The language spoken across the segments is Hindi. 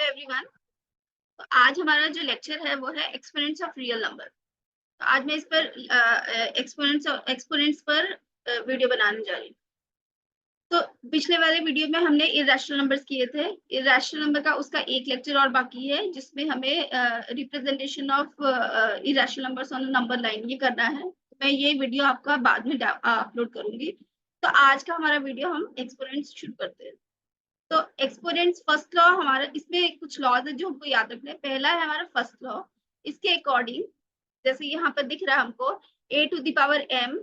Hello everyone. तो आज हमारा जो लेक्चर है वो है एक्सपोनेंट्स ऑफ रियल नंबर। तो आज मैं इस पर एक्सपोनेंट्स पर वीडियो बनाने जा रही हूँ। तो पिछले वाले वीडियो में हमने इरेशनल नंबर्स किए थे। इरेशनल नंबर का उसका एक लेक्चर और बाकी है जिसमें हमें representation of irrational numbers on number line ये करना है। तो मैं ये वीडियो आपका बाद में अपलोड करूंगी। तो आज का हमारा वीडियो हम एक्सपोनेंट्स शुरू करते हैं। तो एक्सपोनेंट्स फर्स्ट लॉ हमारा इसमें कुछ लॉज है जो हमको याद रखना है। पहला है हमारा फर्स्ट लॉ। इसके अकॉर्डिंग जैसे यहाँ पर दिख रहा है हमको a to the power m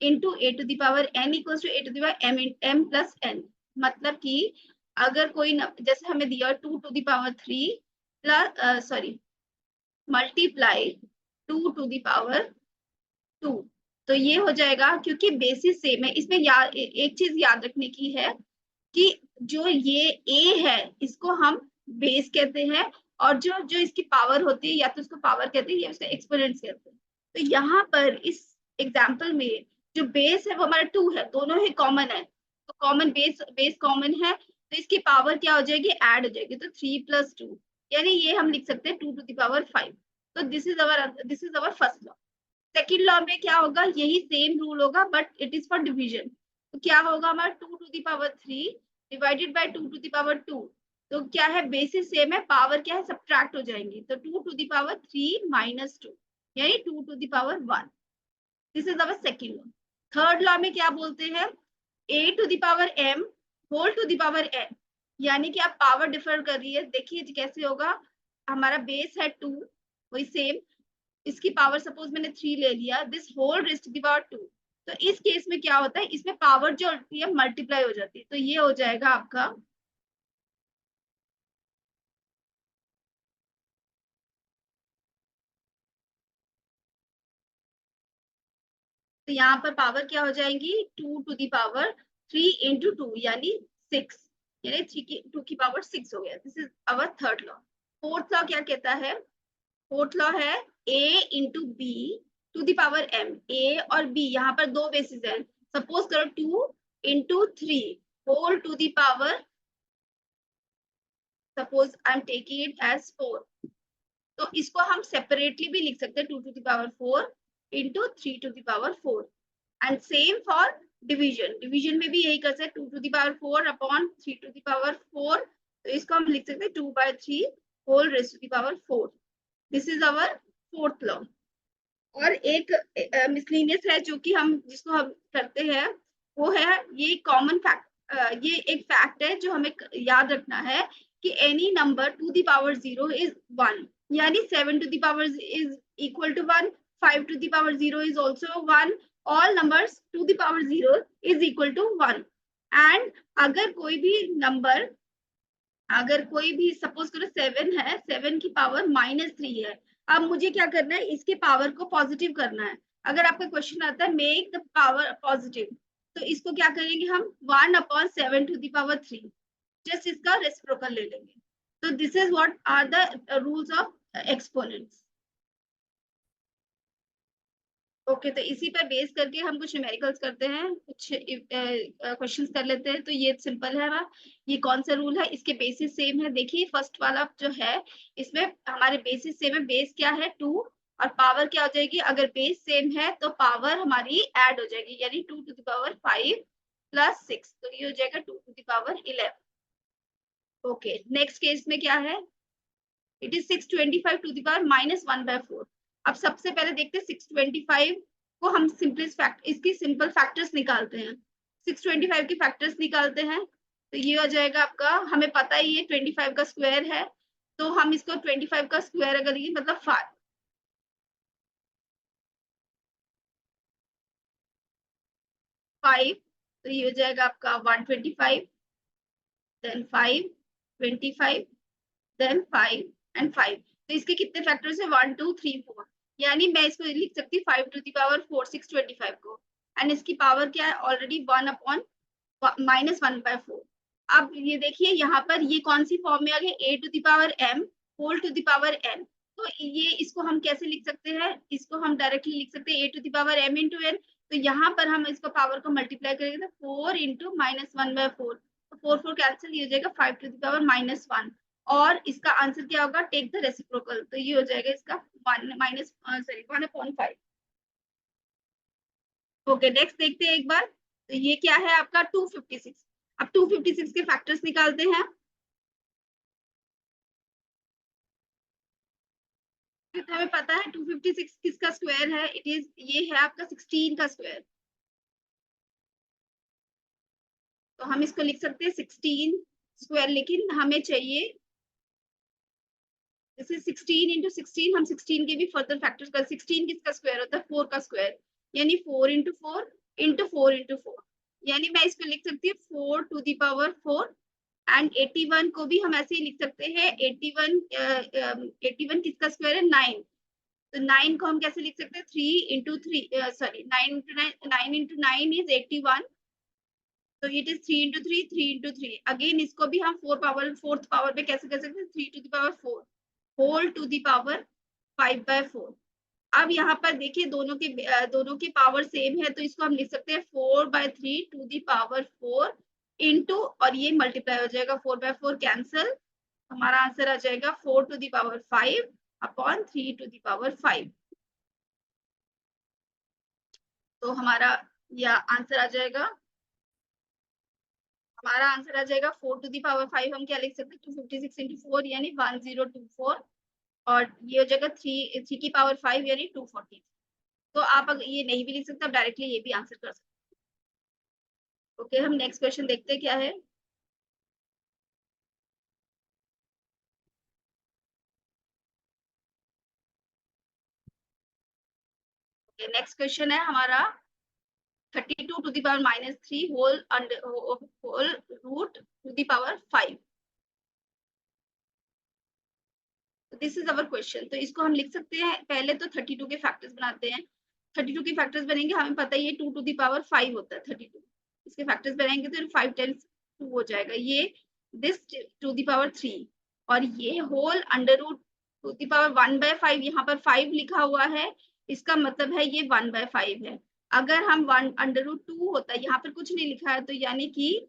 into a to the power n equals to a to the power m plus n। मतलब कि अगर कोई जैसे हमें दिया 2 to the power 3 plus multiply 2 to the power 2। तो ये हो जाएगा क्योंकि बेसिस सेम है। इसमें एक चीज याद रखने की है कि जो ये a है इसको हम बेस कहते हैं और जो जो इसकी पावर होती है या तो उसको पावर कहते हैं या उसको एक्सपोनेंट्स कहते हैं। तो यहाँ पर इस एग्जांपल में जो बेस है वो हमारा 2 है, दोनों ही कॉमन है। तो कॉमन बेस कॉमन है तो इसकी पावर क्या हो जाएगी, ऐड हो जाएगी। तो 3 प्लस 2 यानी ये हम लिख सकते हैं 2 टू द पावर 5। तो this is our first law. Second law में क्या होगा, यही सेम रूल होगा but it is for division. तो क्या होगा हमारा 2 to the power 3 divided by 2 to the power 2। तो क्या है, बेसिस सेम है, पावर क्या है, सब्ट्रैक्ट हो जाएंगी। तो 2 टू द पावर 3 माइनस 2 यानी 2 to the power 1। This is our second law. Third law में क्या बोलते हैं, a to the power m whole to the power n। यानी कि आप पावर डिफर कर रही है, देखिए कैसे होगा। हमारा बेस है 2, वही सेम, इसकी पावर सपोज मैंने 3 ले लिया, this whole rest to the power 2। तो इस केस में क्या होता है, इसमें पावर जो होती है मल्टीप्लाई हो जाती है। तो ये हो जाएगा आपका तो यहाँ पर पावर क्या हो जाएगी, 2 टू द पावर 3 इंटू 2 यानी 6, यानी 2 की पावर 6 हो गया। This is our third law. Fourth law क्या कहता है, फोर्थ लॉ है a into b to the power m। a और b यहाँ पर दो बेसिस है। सपोज करो 2 into 3 whole to the power, suppose I am taking it as 4। तो इसको हम सेपरेटली भी लिख सकते हैं 2 to the power 4 into 3 to the power 4। And same for division, division में भी यही कर सकते हैं 2 to the power 4 upon 3 to the power 4। तो इसको हम लिख सकते हैं 2/3 whole rest to the power 4। This is our fourth law. और एक मिसलिनियस है जो कि हम जिसको हम करते हैं वो है ये कॉमन फैक्ट। ये एक फैक्ट है जो हमें याद रखना है कि any number to the power 0 is 1। यानी 7 to the power is equal to 1, 5 to the power 0 is also 1, all numbers to the power 0 is equal to 1। And अगर कोई भी नंबर, अगर कोई भी सपोज करो 7 है, 7 की पावर -3 है। अब मुझे क्या करना है, इसके पावर को पॉजिटिव करना है। अगर आपका क्वेश्चन आता है मेक द पावर पॉजिटिव, तो इसको क्या करेंगे हम 1/7 टू द पावर 3, जस्ट इसका रेसिप्रोकल ले लेंगे। तो this is what are the rules of exponents. Okay तो इसी पर बेस करके हम कुछ न्यूमेरिकल्स करते हैं, कुछ क्वेश्चंस कर लेते हैं। तो ये सिंपल है, ये कौन सा रूल है, इसके बेसिस सेम है। देखिए फर्स्ट वाला जो है इसमें हमारे बेसिस सेम है। बेस क्या है 2 और पावर क्या हो जाएगी, अगर बेस सेम है तो पावर हमारी ऐड हो जाएगी, यानी 2 टू द पावर 5 प्लस 6। तो ये हो जाएगा 2 to the power 11। Okay next case में क्या है, it is 625 to the power -1/4। अब सबसे पहले देखते हैं 625 को हम सिंपलेस्ट फैक्ट, इसकी सिंपल फैक्टर्स निकालते हैं। 625 के फैक्टर्स निकालते हैं तो ये हो जाएगा आपका, हमें पता ही है 25 का स्क्वायर है। तो हम इसको 25 का स्क्वायर अगर ये मतलब 5, तो ये हो जाएगा आपका 125, देन 5, 25, देन 5 एंड 5। तो इसके कितने फैक्टर्स है, 1 2 3 4। यानी मैं इसको लिख सकती हूँ 5 टू द पावर 4 625 को। एंड इसकी पावर क्या है, ऑलरेडी 1/-1/4। अब ये देखिए यहाँ पर ये कौन सी फॉर्म में आ गया, a to the power m whole to the power n। तो ये इसको हम कैसे लिख सकते हैं, इसको हम डायरेक्टली लिख सकते हैं a to the power m into n। तो यहाँ पर हम इसको पावर को मल्टीप्लाई करेंगे तो 4 इंटू -1/4। तो 4 4 कैंसिल, ये हो जाएगा 5 टू द पावर -1। और इसका आंसर क्या होगा, टेक द रेसिप्रोकल, तो ये हो जाएगा इसका 1/5। ओके, नेक्स्ट देखते हैं एक बार। तो ये क्या है आपका 256। अब 256 के फैक्टर्स निकालते हैं। तो हमें पता है 256 किसका स्क्वायर है, इट इज, ये है आपका 16 का स्क्वायर। तो हम इसको लिख सकते हैं 16 स्क्वायर, लेकिन हमें चाहिए जैसे 16 इंटू 16, हम 16 के भी फर्दर फैक्टर्स कर, 16 किसका स्क्वायर होता है, 4 का स्क्वायर, यानी 4 इंटू 4 इंटू 4 इंटू 4, यानी मैं इसको लिख सकती हूँ 4 टू दी पावर 4। एंड 81 को भी हम ऐसे ही लिख सकते हैं 81 किसका स्क्वायर है, 9। तो 9 को हम कैसे लिख सकते हैं, 3 into 3, sorry 9 into 9, 9 into 9 is 81। तो it is 3 into 3, 3 into 3। Again इसको भी हम 4 पावर, फोर्थ पावर पे कैसे कर सकते हैं, 3 to the power 4 whole to the power 5/4। अब यहाँ पर देखिए दोनों की पावर सेम है, तो इसको हम लिख सकते हैं 4/3 टू द पावर 4 इंटू, और ये मल्टीप्लाई हो जाएगा, 4/4 कैंसल, हमारा आंसर आ जाएगा 4 to the power 5 upon 3 to the power 5। तो हमारा यह आंसर आ जाएगा, हमारा आंसर आ जाएगा 4 टू दी पावर 5। हम क्या लिख सकते हैं, 256 इंटू 4 यानी 1024, और ये हो जाएगा 3 की पावर 5 यानी 240। तो आप अगर ये नहीं भी लिख सकते, आप डायरेक्टली ये भी आंसर कर सकते हैं। ओके, हम नेक्स्ट क्वेश्चन देखते हैं क्या है। नेक्स्ट क्वेश्चन है हमारा 32 to the power -3 whole root to the power 5। This is our question. तो इसको हम लिख सकते हैं, पहले तो 32 के फैक्टर्स बनाते हैं। 32 के फैक्टर्स बनेंगे, हमें पता है ये 2 टू दी पावर 5 होता है 32। इसके फैक्टर्स बनाएंगे तो 5 टाइम्स 2 हो जाएगा, ये दिस टू दी पावर 3, और ये whole under root to the power 1/5। यहाँ पर 5 लिखा हुआ है, इसका मतलब है ये 1/5 है। अगर हम 1 अंडर रूट 2 होता है, यहाँ पर कुछ नहीं लिखा है, तो यानी कि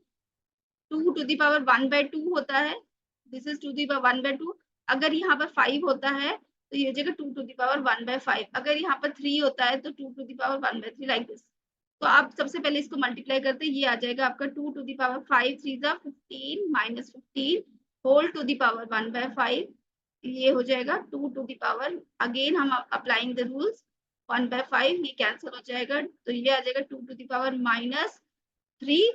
2 टू दी पावर 1/2 होता है, this is to the power 1/2। अगर यहाँ पर 5 होता है तो ये जगह 2 टू दी पावर 1/5। अगर यहाँ पर 3 होता है तो 2 to the power 1/3, like this. तो आप सबसे पहले इसको मल्टीप्लाई करते हैं, ये आ जाएगा आपका 2 टू दी पावर 5 3 जा 15 -15 होल टू दी पावर 1/5। ये हो जाएगा 2 टू दी पावर, अगेन हम अप्लाइंग द रूल्स, 1/5 ये कैंसिल हो जाएगा, तो ये आ जाएगा 2 to the power -3।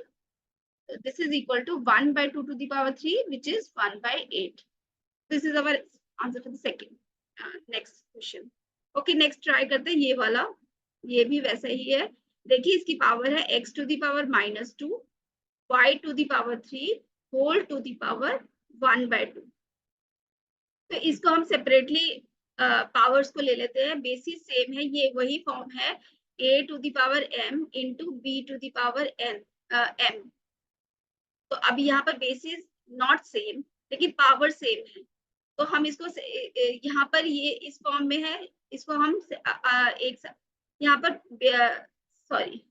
This is equal to 1/2 to the power 3, which is 1/8. This is our answer for the second. Next question. Okay, next try करते हैं ये वाला, ये भी वैसा ही है। देखिए इसकी पावर है x to the power -2, y to the power 3 whole to the power 1/2। तो इसको हम सेपरेटली पावर्स को ले लेते हैं, बेसिस सेम है, ये वही फॉर्म है a to the power m into b to the power n m। तो अब यहाँ पर बेसिस नॉट सेम, लेकिन पावर सेम है, तो हम इसको यहाँ पर ये इस फॉर्म में है, इसको हम एक यहाँ पर सॉरी,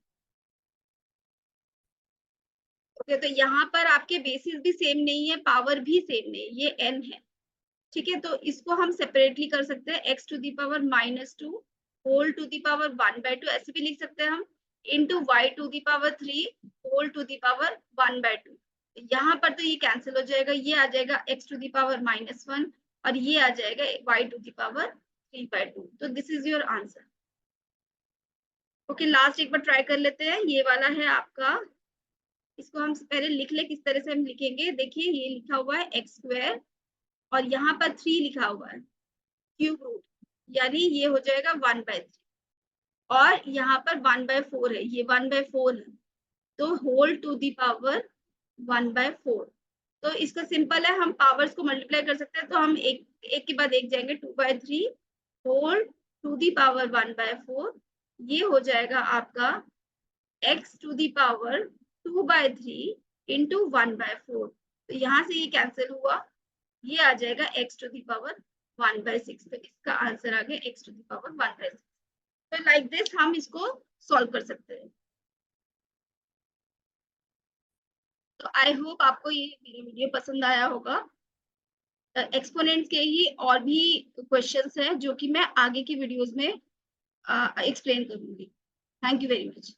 ओके, तो यहाँ पर आपके बेसिस भी सेम नहीं है, पावर भी सेम नहीं है, ये n है, ठीक है। तो इसको हम सेपरेटली कर सकते हैं, x to the power -2 whole to the power 1/2, ऐसे भी लिख सकते हैं हम, into y to the power 3 whole to the power 1/2। यहाँ पर तो ये कैंसिल हो जाएगा, ये आ जाएगा x टू दी पावर -1, और ये आ जाएगा y टू दी पावर 3/2। तो this is your answer. Okay, last एक बार ट्राई कर लेते हैं, ये वाला है आपका, इसको हम पहले लिख ले, किस तरह से हम लिखेंगे। देखिए ये लिखा हुआ है x² और यहाँ पर 3 लिखा हुआ है क्यूब रूट, यानी ये हो जाएगा 1/3, और यहाँ पर 1/4 है, ये 1/4 है, तो होल टू दी पावर 1/4। तो इसका सिंपल है, हम पावर्स को मल्टीप्लाई कर सकते हैं, तो हम एक एक के बाद एक जाएंगे, 2/3 होल टू दी पावर 1/4, ये हो जाएगा आपका x to the power 2/3 into 1/4। तो यहाँ से ये कैंसिल हुआ, ये आ जाएगा x टू दी पावर 1/6। तो इसका आंसर आ गया x टू दी पावर 1/6। तो लाइक दिस हम इसको सॉल्व कर सकते हैं। तो आई होप आपको ये वीडियो पसंद आया होगा। एक्सपोनेंट्स के ही और भी क्वेश्चंस हैं जो कि मैं आगे की वीडियोस में एक्सप्लेन करूंगी। Thank you very much.